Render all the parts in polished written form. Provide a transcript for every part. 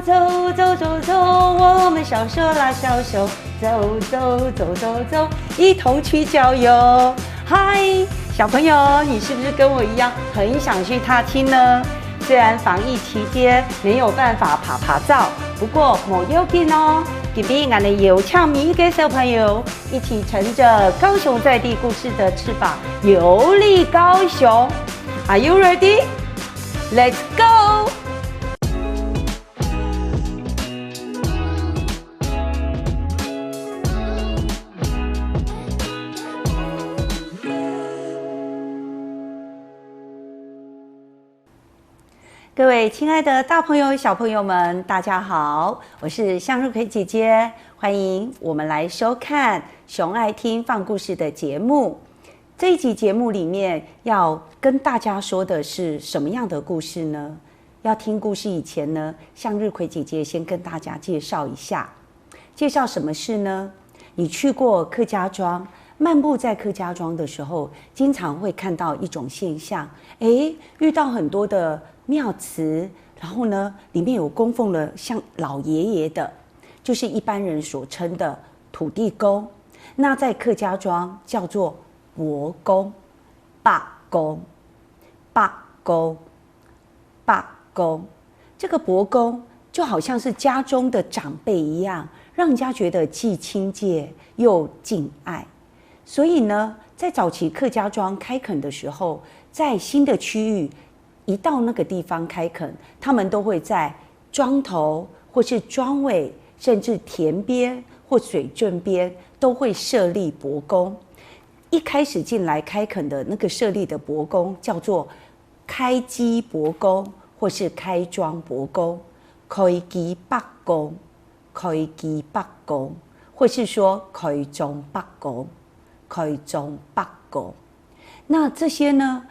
走走走走，我们小手拉小手，走走走走走，一同去郊游。嗨，小朋友，你是不是跟我一样很想去踏青呢？虽然防疫期间没有办法爬爬照，不过冇要紧哦。今天俺的有请每一个小朋友一起乘着高雄在地故事的翅膀游历高雄。Are you ready? Let's go! 各位亲爱的大朋友、小朋友们，大家好，我是向日葵姐姐，欢迎我们来收看熊爱听放故事的节目。这一集节目里面要跟大家说的是什么样的故事呢？要听故事以前呢，向日葵姐姐先跟大家介绍一下。介绍什么事呢？你去过客家庄，漫步在客家庄的时候，经常会看到一种现象，遇到很多的庙祠，然后呢，里面有供奉了像老爷爷的，就是一般人所称的土地公。那在客家庄叫做伯公、爸公、爸公、爸公。这个伯公就好像是家中的长辈一样，让人家觉得既亲切又敬爱。所以呢，在早期客家庄开垦的时候，在新的区域一到那个地方开垦，他们都会在庄头或是庄尾，甚至田边或水圳边都会设立伯公。一开始进来开垦的那个设立的伯公叫做开基伯公或是开庄伯公、开基伯公、开基伯公，或是说开庄伯公、开庄伯公。那这些呢，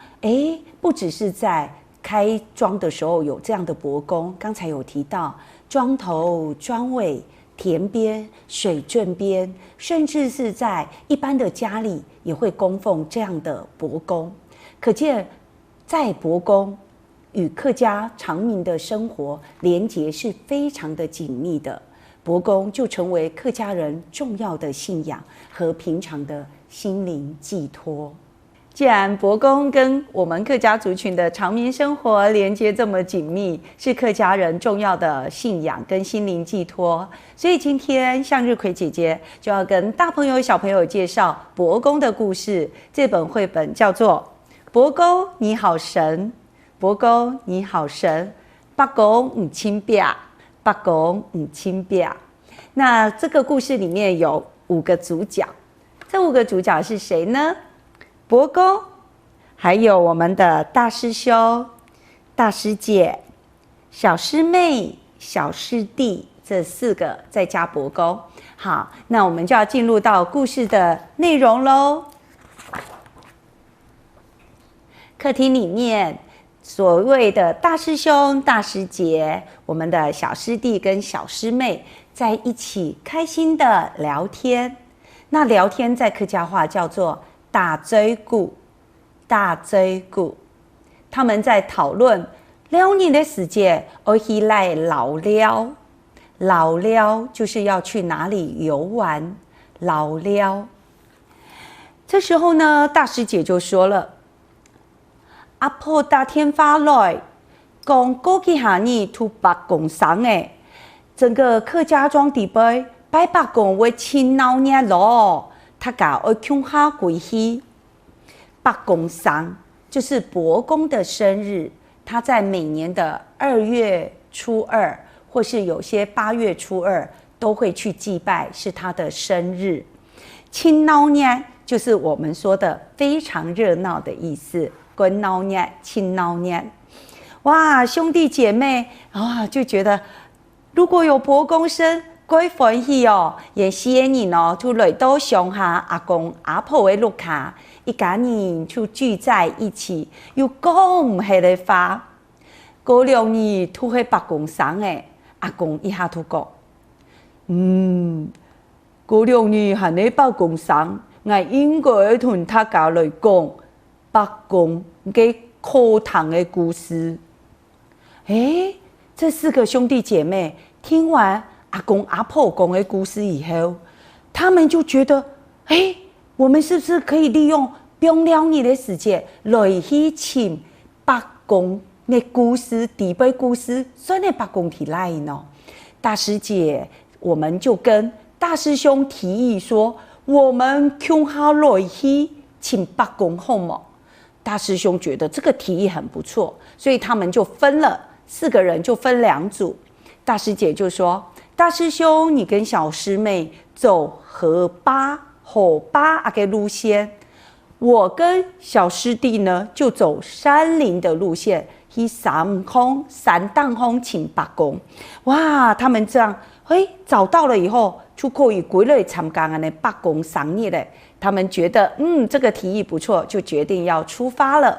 不只是在开庄的时候有这样的伯公，刚才有提到庄头、庄尾、田边、水圳边，甚至是在一般的家里也会供奉这样的伯公。可见在伯公与客家常民的生活连结是非常的紧密的，伯公就成为客家人重要的信仰和平常的心灵寄托。既然伯公跟我们客家族群的常民生活连接这么紧密，是客家人重要的信仰跟心灵寄托，所以今天向日葵姐姐就要跟大朋友小朋友介绍伯公的故事。这本绘本叫做《伯公你好神》，伯公你好神，伯公唔亲别，伯公唔亲别。那这个故事里面有5个主角，这5个主角是谁呢？伯公，还有我们的大师兄、大师姐、小师妹、小师弟，这4个再加伯公。好，那我们就要进入到故事的内容咯。客厅里面所谓的大师兄、大师姐，我们的小师弟跟小师妹在一起开心的聊天。那聊天在客家话叫做打嘴鼓，打嘴鼓。他们在讨论6年的时间，而起来老了，老了就是要去哪里游玩，老了。这时候呢，大师姐就说了：“阿婆打电话来，讲过去下年出白公生诶，整个客家庄地杯拜白公会亲老年咯。”他讲要穷下归去，伯公生就是伯公的生日，他在每年的2月初2，或是有些8月初2都会去祭拜，是他的生日。亲老年就是我们说的非常热闹的意思，滚老年、亲老年。哇，兄弟姐妹就觉得如果有伯公生，鬼欢喜哦！也吸引人哦，就来到乡下阿公阿婆的屋卡，一家人就聚在一起，又讲唔下的话。过2年都係伯公生誒，阿公一下就講：過2年係你伯公生，我應該同大家來講伯公嘅課堂嘅故事。这4个兄弟姐妹听完阿公阿婆讲的故事以后，他们就觉得，我们是不是可以利用中2日的时间来去请伯公的故事、地杯故事，算的伯公提来呢？大师姐，我们就跟大师兄提议说，我们穷下来去请伯公好吗？大师兄觉得这个提议很不错，所以他们就分了4个人，就分2组。大师姐就说：“大师兄，你跟小师妹走河巴个路线，我跟小师弟呢就走山林的路线，去山当空请伯公。”哇，他们这样找到了以后，就可以归类参加的伯公赏日嘞。他们觉得这个提议不错，就决定要出发了。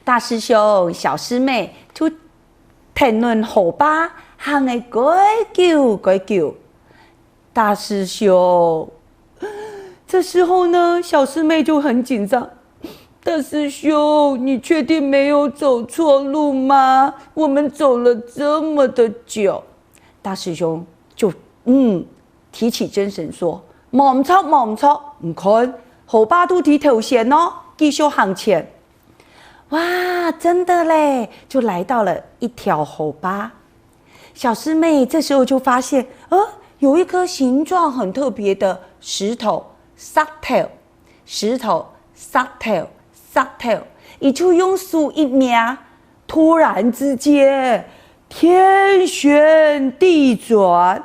大师兄、小师妹就谈论河巴行的改久。大师兄，这时候呢，小师妹就很紧张。大师兄，你确定没有走错路吗？我们走了这么的久。大师兄就提起精神说：“冇错，唔看河巴都提头先哦，继续向前。”哇，真的嘞，就来到了一条河巴。小师妹这时候就发现，有一颗形状很特别的石头，石头，也就用数一秒，突然之间天旋地转，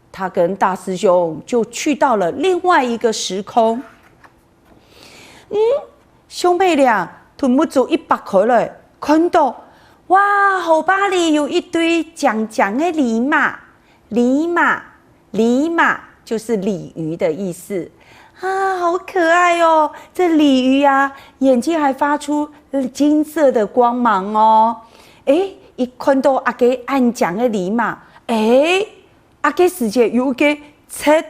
他跟大师兄就去到了另外一个时空。兄妹俩吞不住100块了，看到哇，河巴里有一堆讲的鲤马，鲤马就是鲤鱼的意思啊，好可爱哦！这鲤鱼啊，眼睛还发出金色的光芒哦。一看到阿给按讲的鲤马，阿给世界有个贼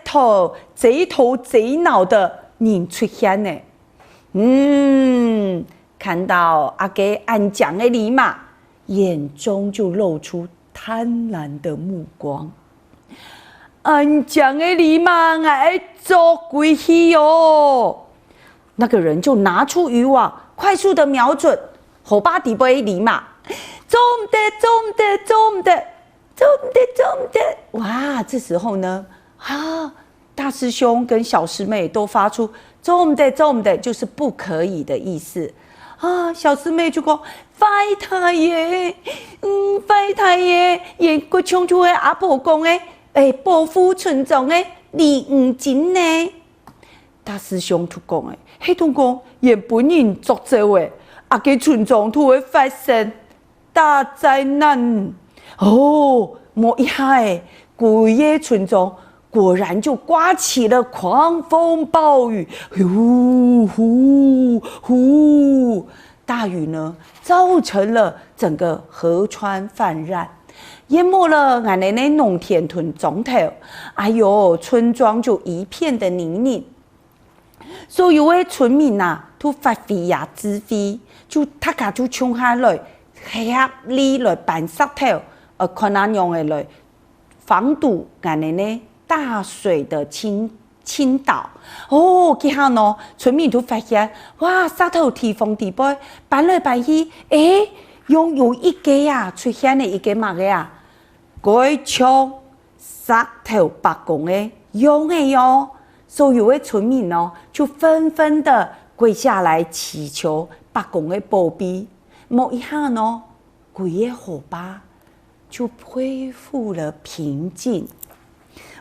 头贼脑的人出现呢。看到阿给按讲的鲤马，眼中就露出贪婪的目光。按讲的鲤马爱做鬼去哦！那个人就拿出渔网，快速的瞄准河巴底杯鲤马，中的！哇！这时候呢，大师兄跟小师妹都发出中的，就是不可以的意思啊。小师妹就讲：“快太爷，也个冲出的阿婆讲的，保护村庄的利唔紧呢。”大师兄就讲迄种讲也本人作证的，给村庄都会发生大灾难哦。摸一下古夜村庄果然就刮起了狂风暴雨，呼！大雨呢，造成了整个河川泛滥，淹没了俺的农田屯庄头，村庄就一片的泥泞。所有的村民都发挥智慧，就大家就冲下来，合力来办石头。看那样的来防堵俺的大水的倾倒记下呢，村民都发现哇，石头提风地背搬来搬去，用有一个出现了一个嘛个改唱石头伯公的用的哟，所有的村民就纷纷的跪下来祈求伯公的保庇，摸一下呢，规个河巴就恢复了平静。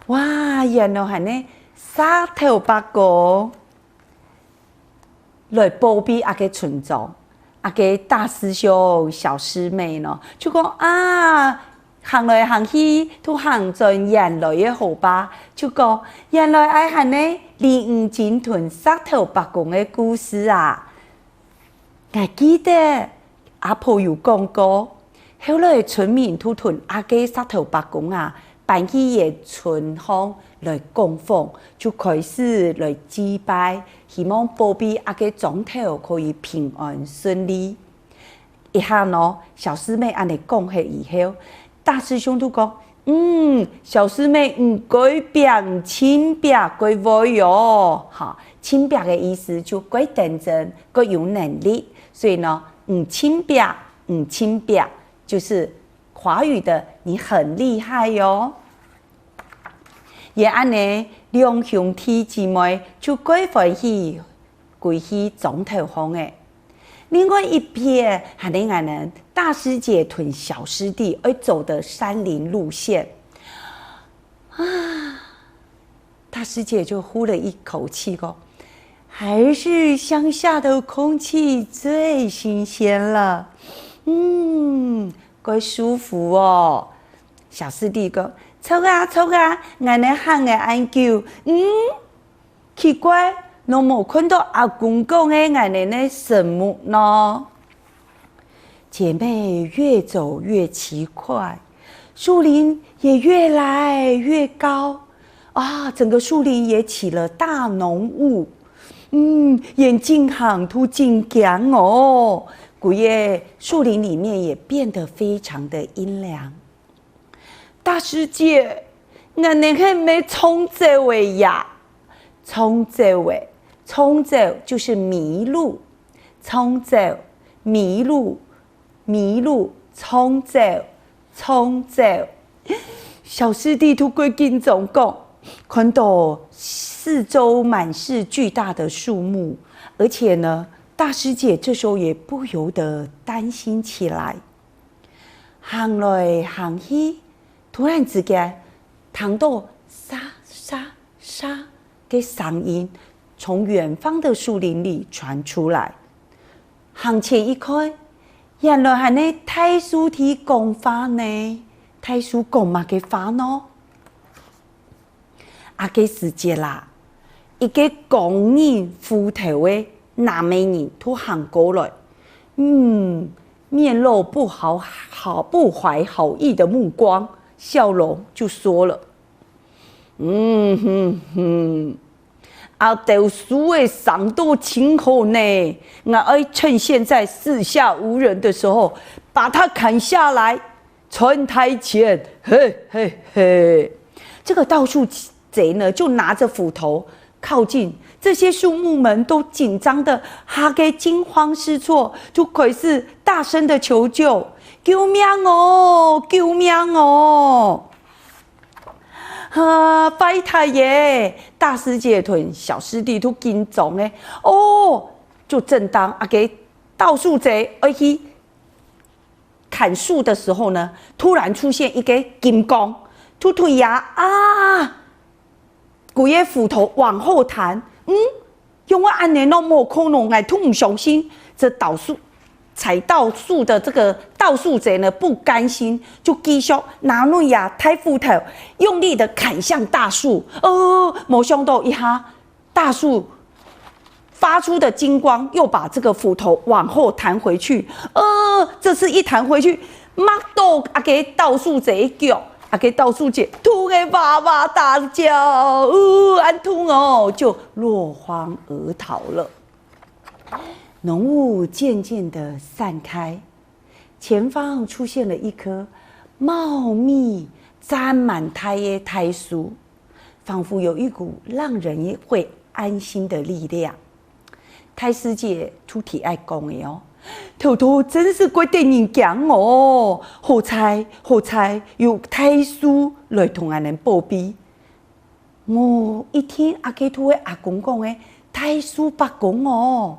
哇，原来係呢石頭伯公來保庇阿個村莊，阿個大師兄、小師妹呢，就講行來行去都行進原來嘅河巴，就講原來係係呢利五金屯石頭伯公嘅故事啊。我記得阿婆有講過。後來村民都同阿個石頭伯公搬去嘅村坊來供奉，就開始來祭拜，希望保庇阿個莊頭可以平安順利。一下呢，小师妹安尼讲下以后，大师兄都讲，小师妹改变清白改会哟，哈，清白的意思就改认真，改有能力，所以呢，清白，清白就是华语的你很厉害哟。也安尼，两兄弟姊妹就改欢喜，归去总头风诶。另外一边，还能俺人大师姐屯小师弟而走的山林路线啊，大师姐就呼了一口气说：“还是乡下的空气最新鲜了，怪舒服哦。”小师弟说：“错啊，俺人喊的安叫，奇怪。”侬无看到阿公讲的俺们的神木呢？姐妹越走越奇怪，树林也越来越高啊！整个树林也起了大浓雾，眼睛行突真强哦！古夜树林里面也变得非常的阴凉。大师姐，俺们还没冲这位呀？冲这位。冲走就是迷路，冲走迷路，冲走。小师弟突归紧总讲，看到四周满是巨大的树木，而且呢，大师姐这时候也不由得担心起来。行来行去，突然之间，听到沙沙沙的声音。从远方的树林里传出来，向前一看，原来係呢太叔提講法呢，太叔講乜嘅法呢？啊個時節啦，一個光影斧頭嘅南美人突行過來，面露不懷好意的目光，笑容就說了，啊，豆树的上多青后呢，我要趁现在四下无人的时候，把它砍下来，传台前。嘿嘿嘿，这个盗树贼呢，就拿着斧头靠近，这些树木们都紧张的，哈给惊慌失措，就开始大声的求救：“救命哦！救命哦！”拜太爷，大师姐屯小师弟都紧张呢。就正当给盗树贼而去砍树的时候呢，突然出现一个金光，突突呀啊！古爷斧头往后弹，用我安年都没可能，哎，突唔小心，这踩到树的这个盗树贼呢，不甘心，就继续拿那呀抬斧头，用力的砍向大树。没想到一下，大树发出的金光又把这个斧头往后弹回去。这次一弹回去，骂到给盗树贼叫，给盗树贼突然哇哇大叫，安突哦，就落荒而逃了。浓雾渐渐地散开，前方出现了一棵茂密沾满苔的苔树，仿佛有一股让人会安心的力量。太师姐突提爱讲的哦，头头真是鬼电影强哦！好彩有太叔来同俺人报备。我一听阿基图的阿公讲的太叔伯公哦。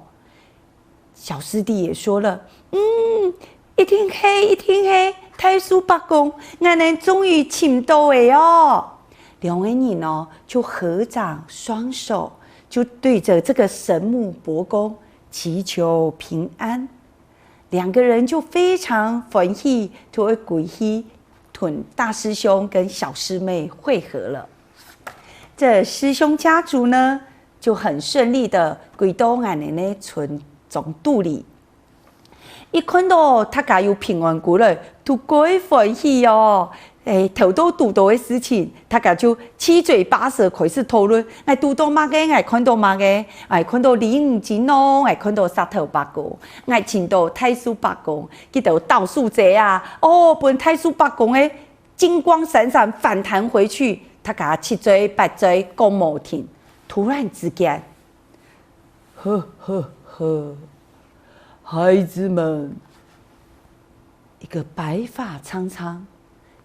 小师弟也说了，一听黑，太叔伯公，俺们终于请到的哦。两个人哦，就合掌双手，就对着这个神木伯公祈求平安。两个人就非常欢喜，就会归去屯大师兄跟小师妹会合了。这师兄家族呢，就很顺利的归到俺们的村总肚里，一看到大家有平安过来，都怪欢喜哦。头都拄到的事情，大家就七嘴八舌开始讨论。拄到乜嘅？看到乜嘅？看到李五金咯，看到沙头八公，见到太叔八公，记到倒数者啊！本太叔八公诶，金光闪闪反弹回去，大家七嘴八嘴讲无停。突然之间，呵呵呵，孩子们，一个白发苍苍。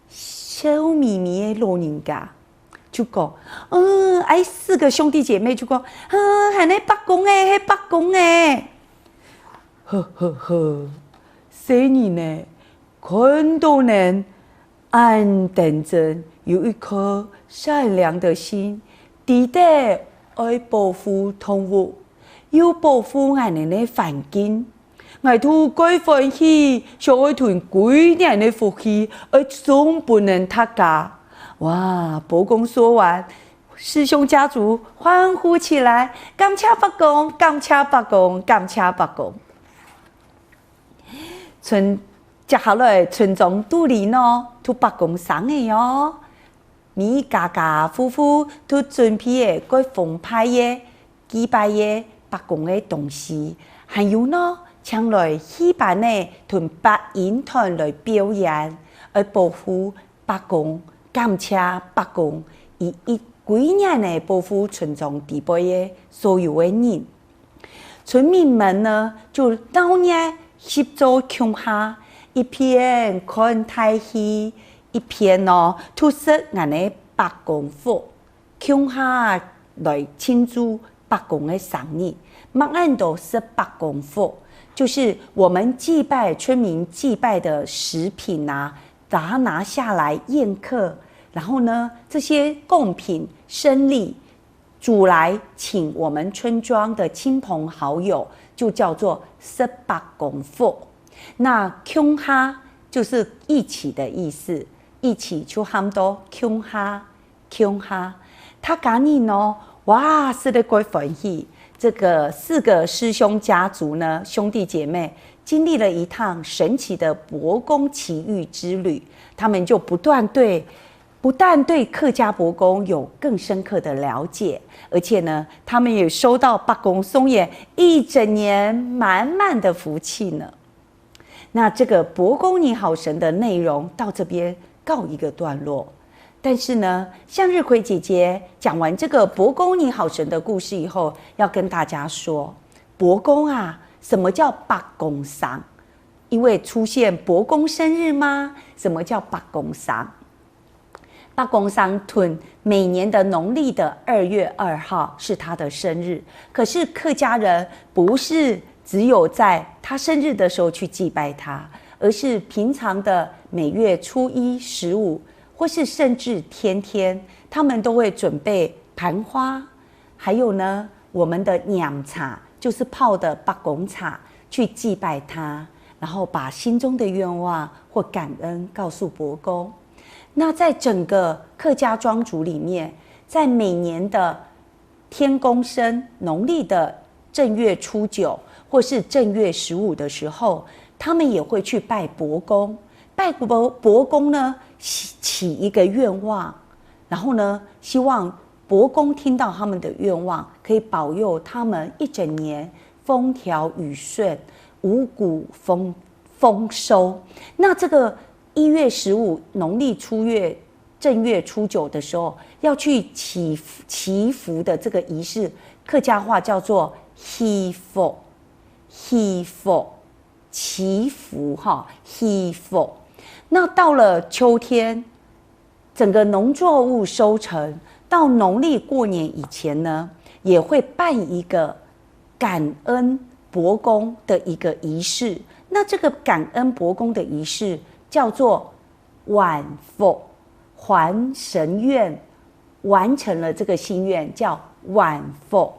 笑眯眯的老人家就讲，四个兄弟姐妹就讲，还那八公诶，那八公诶，呵呵呵，谁呢？看到人安等真有一颗善良的心，值得爱保护动物，又保护俺们的环境。我都该欢喜，想爱团几年的福气，而总不能他家。哇！伯公说完，师兄家族欢呼起来，感谢伯公，感谢伯公，感谢伯公。接下来村庄肚里呢，都伯公生的哟。米家家夫妇都准备该奉派的、祭拜的伯公的东西，还有呢。将来戏班呢，同八音团来表演，而保护伯公、感谢伯公，以几年呢保护村庄地辈的所有的人。村民们呢，就当年协助乡下，一边看台戏，一边呢涂色俺的伯公府，乡下来庆祝伯公的生日，马鞍都是伯公府。就是我们祭拜村民祭拜的食品啊，把它拿下来宴客，然后呢，这些贡品生礼煮来请我们村庄的亲朋好友，就叫做十八公府。那穷哈就是一起的意思，一起就喊到穷哈，穷哈。他赶紧呢，哇，是的，怪欢喜。这个4个师兄家族呢，兄弟姐妹经历了一趟神奇的伯公奇遇之旅，他们就不但对客家伯公有更深刻的了解，而且呢，他们也收到伯公松野一整年满满的福气呢。那这个伯公你好神的内容到这边告一个段落。但是呢，向日葵姐姐讲完这个伯公你好神的故事以后，要跟大家说，伯公啊，什么叫伯公丧？因为出现伯公生日吗？什么叫伯公丧？伯公丧屯每年的农历的2月2号是他的生日，可是客家人不是只有在他生日的时候去祭拜他，而是平常的每月初1、15。或是甚至天天，他们都会准备盘花，还有呢，我们的酿茶，就是泡的伯公茶，去祭拜他，然后把心中的愿望或感恩告诉伯公。那在整个客家庄族里面，在每年的天公生农历的正月初9或是正月15的时候，他们也会去拜伯公。拜伯公呢，起一个愿望，然后呢，希望伯公听到他们的愿望，可以保佑他们一整年风调雨顺、五谷丰收。那这个1月15农历正月初9的时候，要去祈福的这个仪式，客家话叫做祈福，祈福哈，祈福。那到了秋天，整个农作物收成，到农历过年以前呢，也会办一个感恩伯公的一个仪式。那这个感恩伯公的仪式叫做晚福，还神愿，完成了这个心愿叫晚福。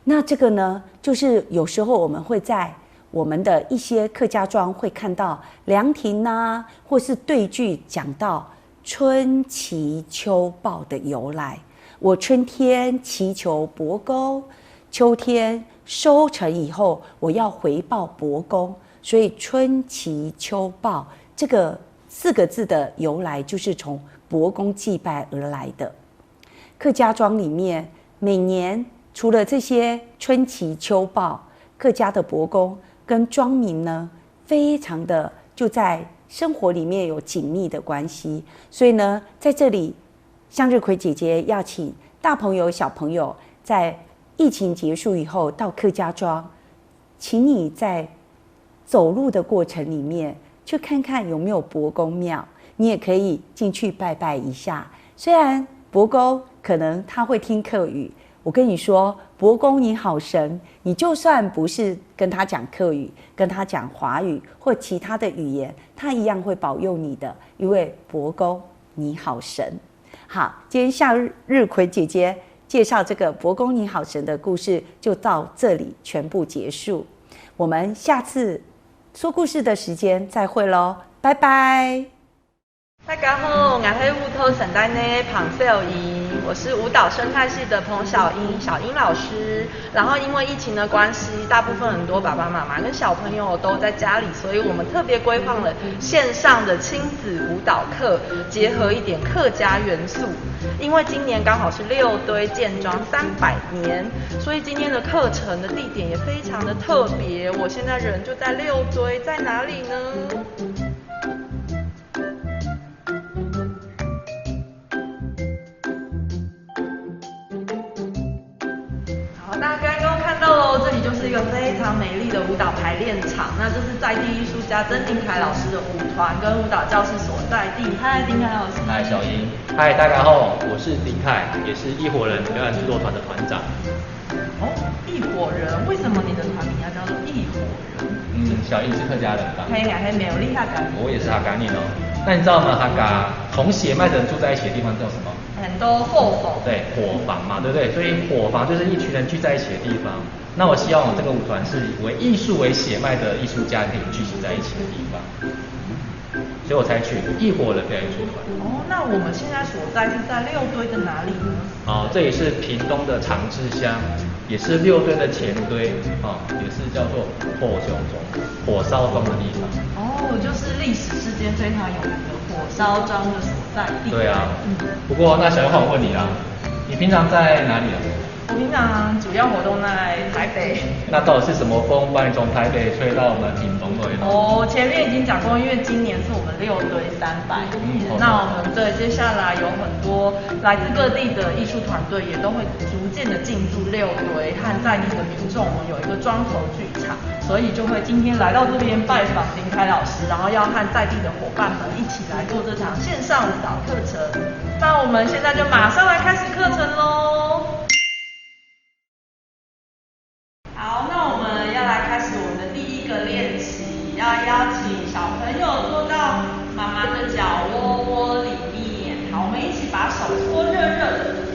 那这个呢，就是有时候我们会在我们的一些客家庄会看到凉亭啊，或是对句讲到春祈秋报的由来。我春天祈求伯公，秋天收成以后，我要回报伯公，所以春祈秋报这个4个字的由来就是从伯公祭拜而来的。客家庄里面每年除了这些春祈秋报，客家的伯公跟庄民呢非常的就在生活里面有紧密的关系，所以呢在这里向日葵姐姐要请大朋友小朋友在疫情结束以后到客家庄，请你在走路的过程里面去看看有没有伯公庙，你也可以进去拜拜一下。虽然伯公可能他会听客语，我跟你说，伯公你好神，你就算不是跟他讲客语，跟他讲华语或其他的语言，他一样会保佑你的，因为伯公你好神。好，今天向日葵姐姐介绍这个伯公你好神的故事就到这里全部结束，我们下次说故事的时间再会咯，拜拜。大家好，我是乌头省代内庞秀仪，我是舞蹈生态系的彭小英老师。然后因为疫情的关系，大部分很多爸爸妈妈跟小朋友都在家里，所以我们特别规划了线上的亲子舞蹈课，结合一点客家元素。因为今年刚好是六堆建庄300年，所以今天的课程的地点也非常的特别。我现在人就在六堆，在哪里呢？大家刚刚看到喽，这里就是一个非常美丽的舞蹈排练场。那这是在地艺术家曾定凯老师的舞团跟舞蹈教室所在地。嗨，定凯老师。嗨，小英。嗨，大家好，我是定凯，也是一伙人表演制作团的团长。哦，一伙人，为什么你的团名要叫做一伙人？小英是客家人吧？嘿呀，嘿，没有厉害感。我也是哈嘎人哦。那你知道吗？哈嘎同血脉的人住在一起的地方叫什么？很多后房。对，伙房嘛，对不对？所以伙房就是一群人聚在一起的地方。那我希望我这个舞团是为艺术为血脉的艺术家庭聚集在一起的地方，所以我才取一伙人表演艺术团。哦，那我们现在所在是在六堆的哪里呢？哦，这里是屏东的长治乡，也是六堆的前堆，也是叫做火烧庄的地方。哦，就是历史事件非常有名的火烧庄的所在地。对啊，不过那小优，我问你啊，你平常在哪里啊？我平常主要活动在台北。那到底是什么风把你从台北吹到我们屏东来呢？前面已经讲过，因为今年是我们六堆300年，那我们对接下来有很多来自各地的艺术团队也都会逐渐的进驻六堆，和在地的民众，我们有一个庄头剧场，所以就会今天来到这边拜访林凯老师，然后要和在地的伙伴们一起来做这场线上舞蹈课程。那我们现在就马上来开始课程咯。好，那我们要来开始我们的第一个练习，要邀请小朋友坐到妈妈的脚窝里面。好，我们一起把手搓热热的。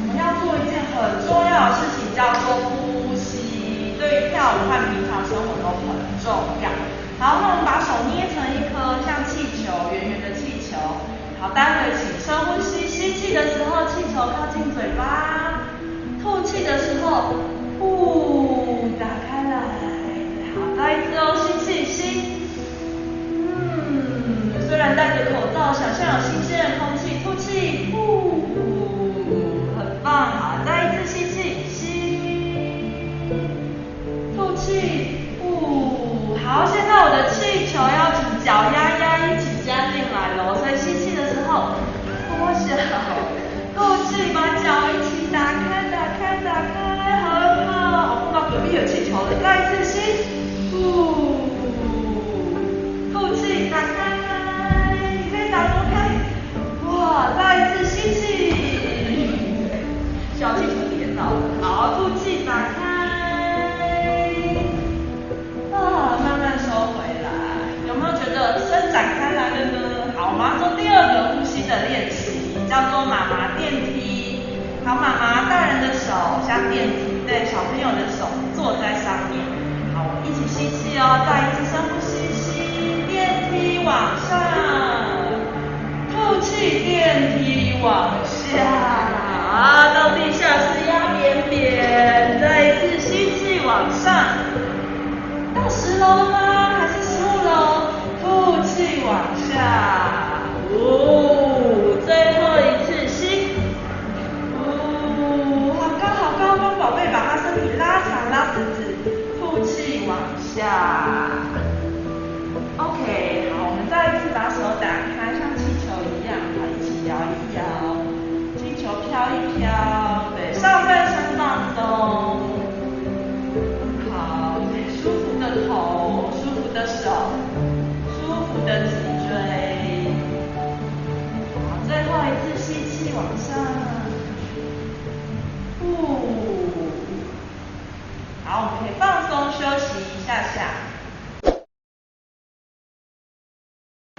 我们要做一件很重要的事情，叫做呼吸。对于跳舞和平常生活都很重要。好，那我们把手捏成一颗像气球，圆圆的气球。好，待会请深呼吸，吸气的时候气球靠近嘴巴。吐气的时候，打开来。好，再一次哦，吸气，吸。虽然戴着口罩，想象有新鲜的空气，吐气，很棒。好，再一次吸气，吸。吐气，好，现在我的气球要请脚丫一起加进来咯，所以吸气的时候缩小，吐气把脚一起打开，很好。碰到隔壁的气球了，再一次吸，吐气打开，你可以打多开。哇，再一次吸气，小气球跌倒了。好，吐气打开，慢慢收回来。有没有觉得伸展开来了呢？好，我们要做第二个呼吸的练习，叫做妈妈电梯。好，妈妈大人的手像电梯，对，小朋友的手坐在上面。好，我们一起吸气哦，再一次深呼吸，吸，电梯往上，吐气，电梯往下，到地下室压扁扁，再一次吸气往上，到10楼吗？还是15楼？吐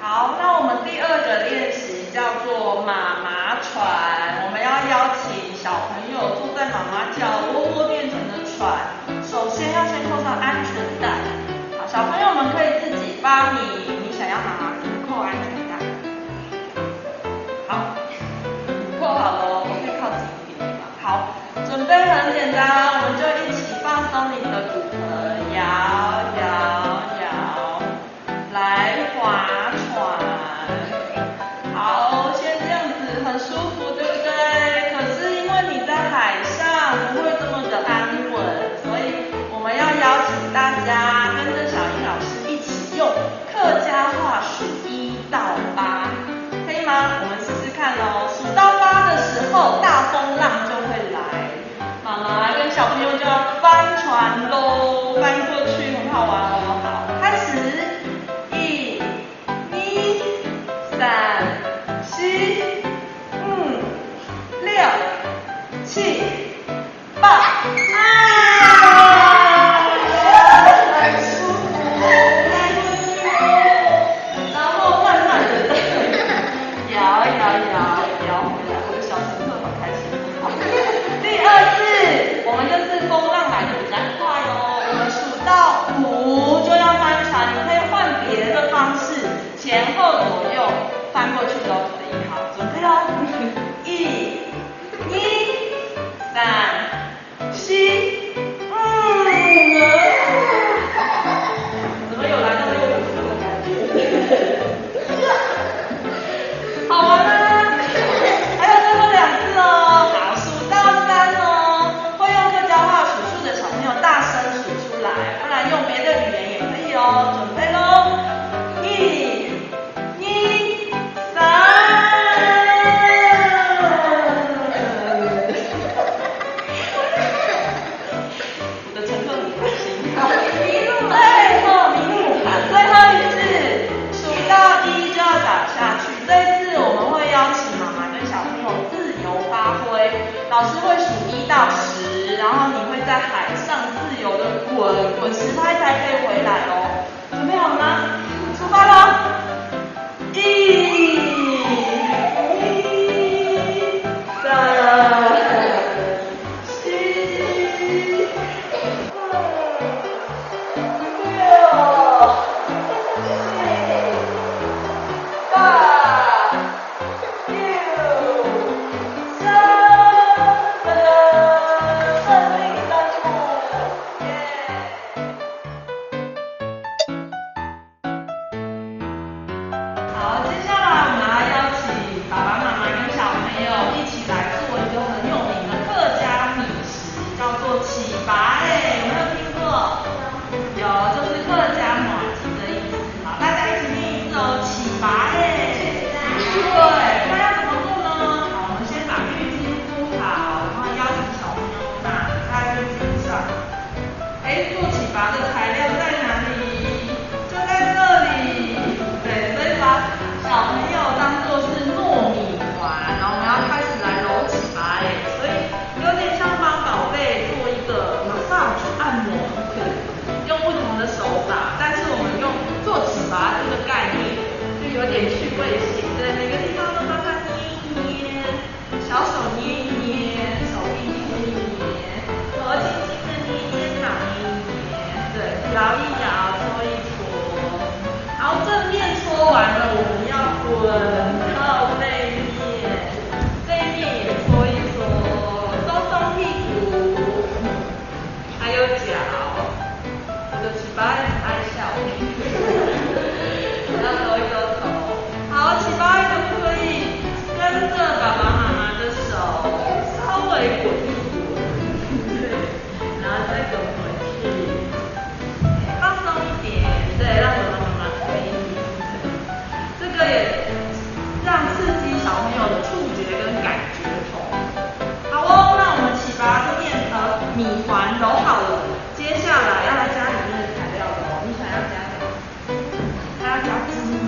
好，那我们第二个练习叫做妈妈船，我们要邀请小朋友坐在妈妈脚窝窝变成的船，首先要先扣上安全带。好，小朋友们可以自己发明你想要妈妈怎么扣安全带。好，扣好了，我可以靠近一点吗？好，准备很简单，我们就一起放松你的骨盆，摇摇摇，来划船。好，先这样子很舒服，对不对？可是因为你在海上不会这么的安稳，所以我们要邀请大家跟着小英老师一起用客家话数1到8，可以吗？我们试试看哦。数到8的时候，大风浪就会来，妈妈跟小朋友就要翻船喽，翻过去，很好玩哦。好，开始，1、2、3、4、5、6、7、8，很舒服，然后慢慢的摇摇摇摇回来，我的小乘客好开心。好，第2次，我们就是风浪来的比较快哦，我们数到5就要翻船，你可以换别的方式，前后左右翻过去都可以。好，准备咯，1、2、3、4、怎么有来到6五的感觉？好玩吗？还有最后2次哦。好，数到3哦。会用客家话数数的小朋友大声数出来，不然用别的语言也可以哦。准备咯，1、2、3。我的乘客很开心。迷路了。最后一次，数到1就要打下去。这一次我们会邀请妈妈跟小朋友自由发挥，老师会数1到10，然后你会在海上自由的滚10拍才可以回来哦。准备好了吗？出发咯！1、2、3、4、5、6、好，接下来我们要邀请爸爸妈妈跟小朋友一起来做一个很有名的客家米食，叫做糍粑有没有听过？有，就是客家麻糍的意思。好，大家一起念一次哦，糍粑对，那要怎么做呢？好，我们先把浴巾铺好，然后邀请小朋友躺在浴巾上。做糍粑的材料在哪里？就在这里。对，所以把小朋友当作是糯米团，然后我们要开始来揉糍粑所以有点像帮宝贝做一个 massage 按摩，用不同的手法，但是我们用做糍粑这个概念，就有点趣味性，对，每个地方都帮它捏一捏，小手捏一捏，手臂捏一捏，头轻轻的捏，肩膀捏一捏，对，摇一摇，搓一搓，然后正面搓完了，我们要滚到背面，背面也搓一搓，松松屁股，还有脚。我的糍粑很爱笑，要抖一抖头。好，糍粑可不可以跟着爸爸妈妈的手稍微滚一滚，对，然后再滚回去，放松一点，对，让爸爸妈妈推一点，这个也让刺激小朋友的触觉跟感觉头。好哦，那我们糍粑米团揉好了，接下来要来加里面的材料了。你想要加什么？还要加芝麻。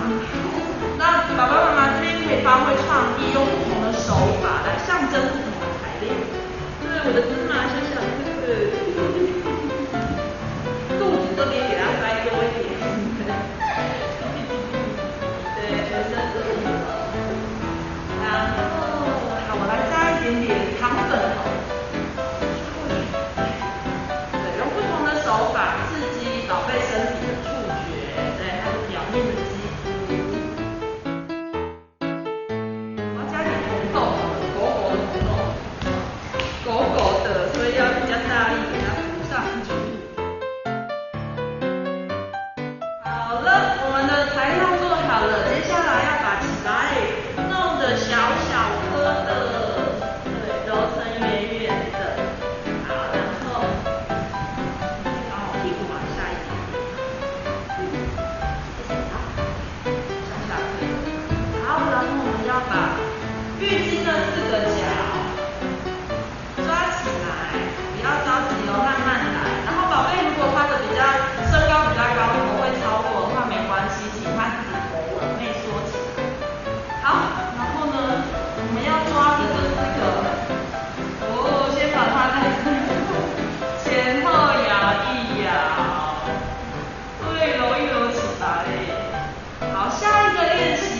那爸爸妈妈这边可以发挥创意，用不同的手法来象征不同的材料。对，我的芝麻小小的，肚子这边给它塞多一点。对，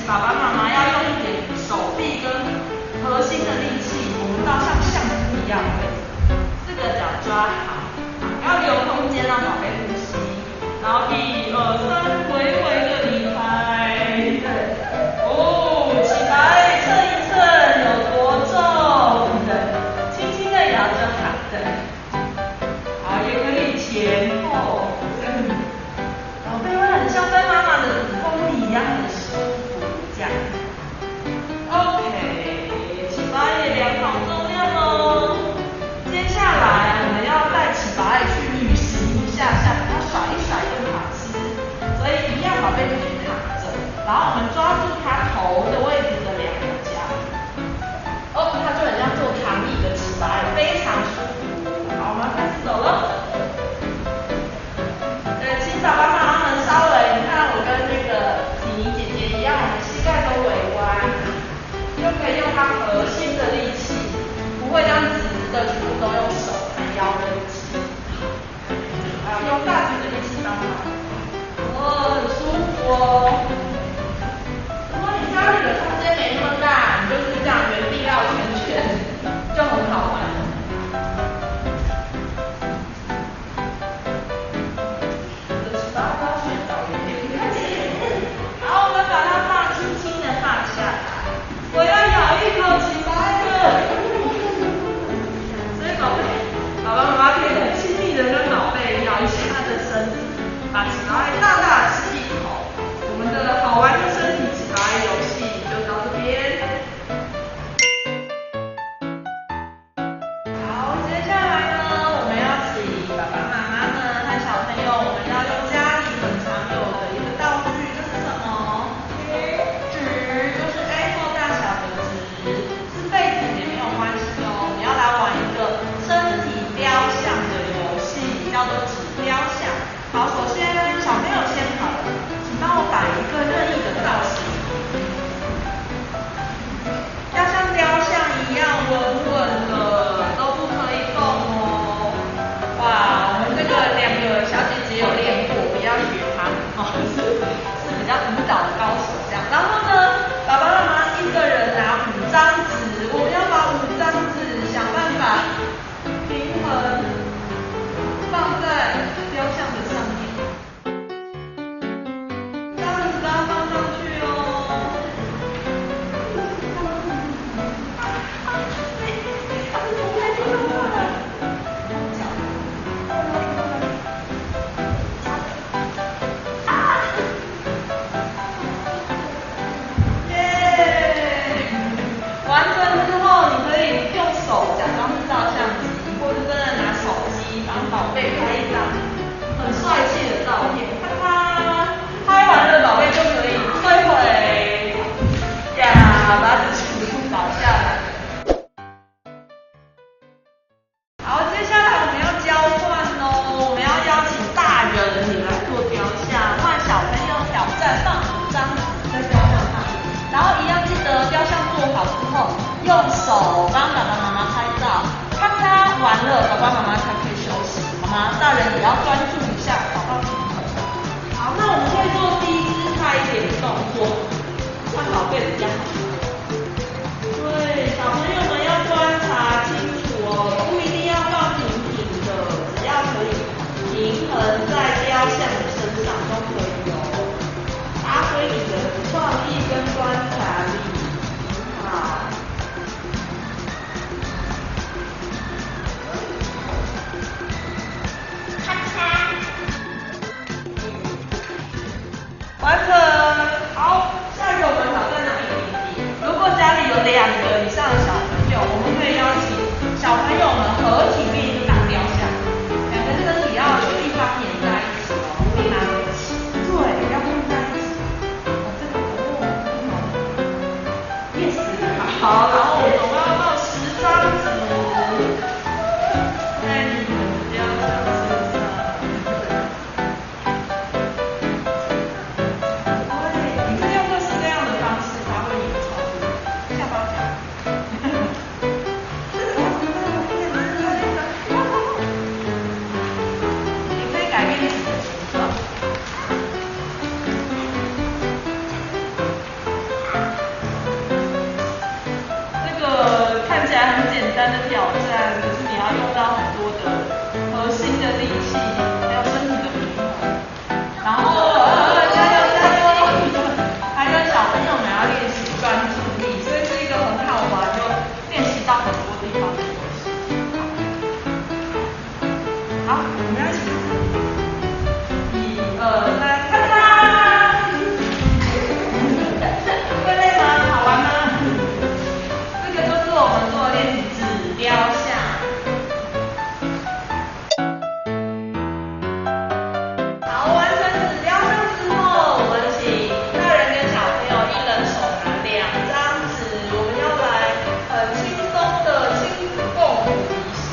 爸爸妈妈要用一点手臂跟核心的力气，我们到像相扑一样的位置，四个脚抓好，要留空间让宝贝呼吸，然后1、2、3，微微的离开，对，哦，起来称一称有多重，对，轻轻的摇着喊，对，好，也可以前后，宝贝会很像在妈妈的子宫里一样的舒服，这样。OK， 起巴也量好重量喽。接下来我们要带起巴爱去旅行一下下，要甩一甩跟爬吃，所以一样宝贝腿躺着，然后我们抓住他头的位置的2个脚，哦，他就很像坐躺椅的起巴爱，非常舒服。好，我们开始走了。请爸爸妈妈们稍微，你看我跟那个妮妮姐姐一样，我们膝盖都微弯，又可以用它核心的力气，不会这样直直的，全部都用手和腰的力气，用大腿的力气帮忙，很舒服哦。如果你家里的空间没那么大，你就是这样原地绕圈圈，就很好玩。好，我们把它轻轻的放下来。我要咬一口起来了。所以宝贝，爸爸妈妈可以很亲密的跟宝贝摇一下他的身体，把起来大大吃一口。我们的好玩的身体起来游戏就到这边。好，接下来呢，我们要请爸爸妈妈们和小朋友，我们要用家里很常有的一个道具，这是什么？纸，就是 A4 大小的纸，是被子也没有关系哦。我们要来玩一个身体雕像的游戏，叫做纸雕像。好，首先小朋友先好了，请帮我摆一个任意的造型，要像雕像一样稳稳的，都不可以动哦。哇，我们这个2个小姐姐有练过，不要学她们哦，是比较舞蹈的高手这样。然后呢，爸爸妈妈一个人拿5张纸，我们要把5张纸想办法平衡放在雕像的上面，这样子把它放上去哦。难的挑战，可是你要用到很多的核心的力气，还有身体的平衡。然后加油加油！还跟小朋友们要练习专注力，所以是一个很好玩又练习到很多地方的游戏。好，我们要一起。1、2、3，开啦！会累吗？好玩吗？这个就是我们做的练习指雕像。好，完成指雕像之后，我们请大人跟小朋友一人手拿2张纸，我们要来很轻松的轻共舞一下。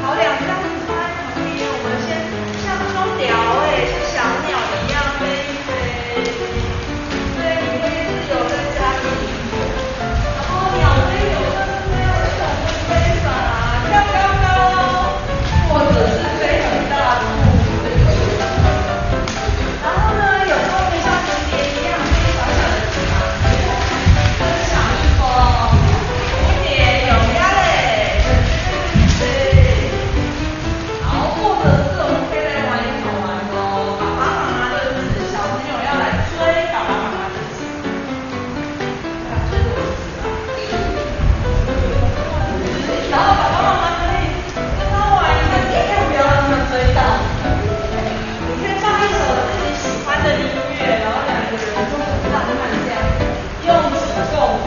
好，2张纸放在旁边，我们先像双雕像小鸟一样飞一飞，对，你可以自由在家里。然后鸟飞有各式各样不同的飞法，跳高高，或者是飞很大步。然后呢，有时候可以像蝴蝶一样飞小小的翅膀，跟小蜜蜂、蝴蝶、有鸭嘞，对。然后或者是我们可以来玩一个好玩的爸爸妈妈的纸，小朋友要来追爸爸妈妈的纸，要追我的纸啊！然后爸爸妈妈可以跟他玩一下，尽量不要让他们追到。你可以放一首自己喜欢的音乐，然后2个人就很浪漫这样，用纸共舞。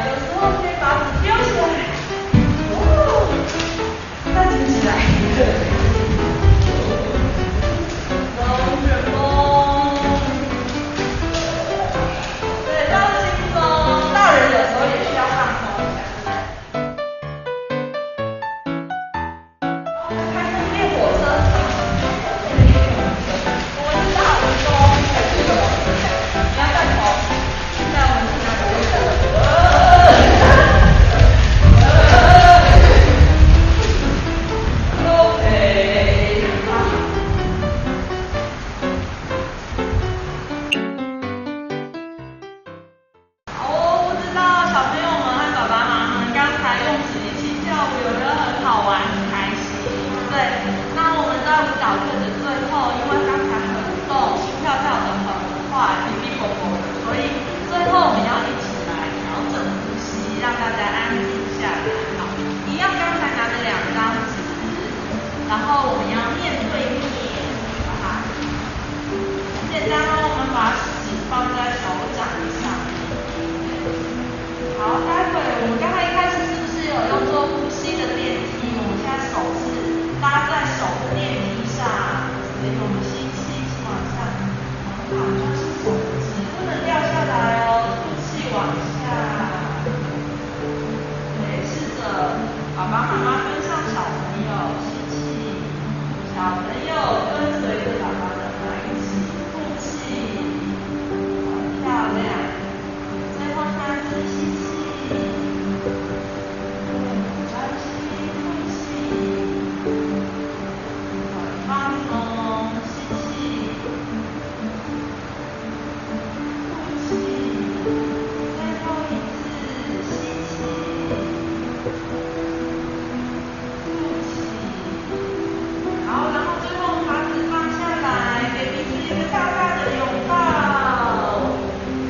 有时候可以把纸丢起来，再捡起来。龙卷风，对，放轻松。大人有时候也需要放松一下，对不对？看看练火车，我们是大蜈蚣，还是什么？你要带头，现在我们是拿火车。OK， 好哦，不知道小朋友们和爸爸妈妈们刚才用纸一起跳舞，有没有很好玩、很开心？对，那我们在舞蹈课的最后，因为刚才很动，心跳跳得很快，哔哔啵啵的，所以最后我们要一起来调整呼吸，让大家安静下来。好，一样刚才拿着2张纸，然后我们要面对面，好不好？很简单哦，我们把纸放在手掌上面。好，待会我们刚才一开始是不是有用做呼吸的电梯？我们现在手是搭在手的电梯上，所以我们吸气，气往上，好，就是手的纸不能掉下来哦，吐气往下。对，试着爸爸妈妈跟上小朋友，吸气，小朋友跟随着爸爸妈妈一起吐气，好漂亮。最后3次吸气，专心吐气，放松，吸气，吐气，最后1次吸气，吐气。好，然后最后把纸放下来，给彼此一个大大的拥抱。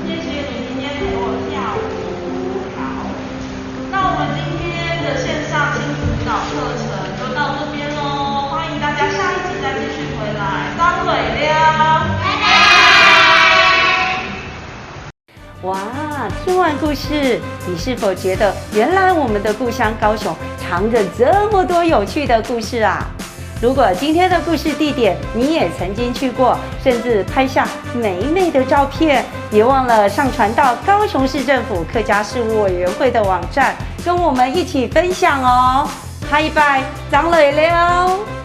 谢谢你今天陪我跳舞。好，那我们今天的线上亲子舞蹈课程就到这边喽，欢迎大家下一集再继续回来。张伟亮，拜拜。哇，听完故事，你是否觉得原来我们的故乡高雄藏着这么多有趣的故事啊？如果今天的故事地点你也曾经去过，甚至拍下美美的照片，别忘了上传到高雄市政府客家事务委员会的网站，跟我们一起分享哦。拜拜，张磊了。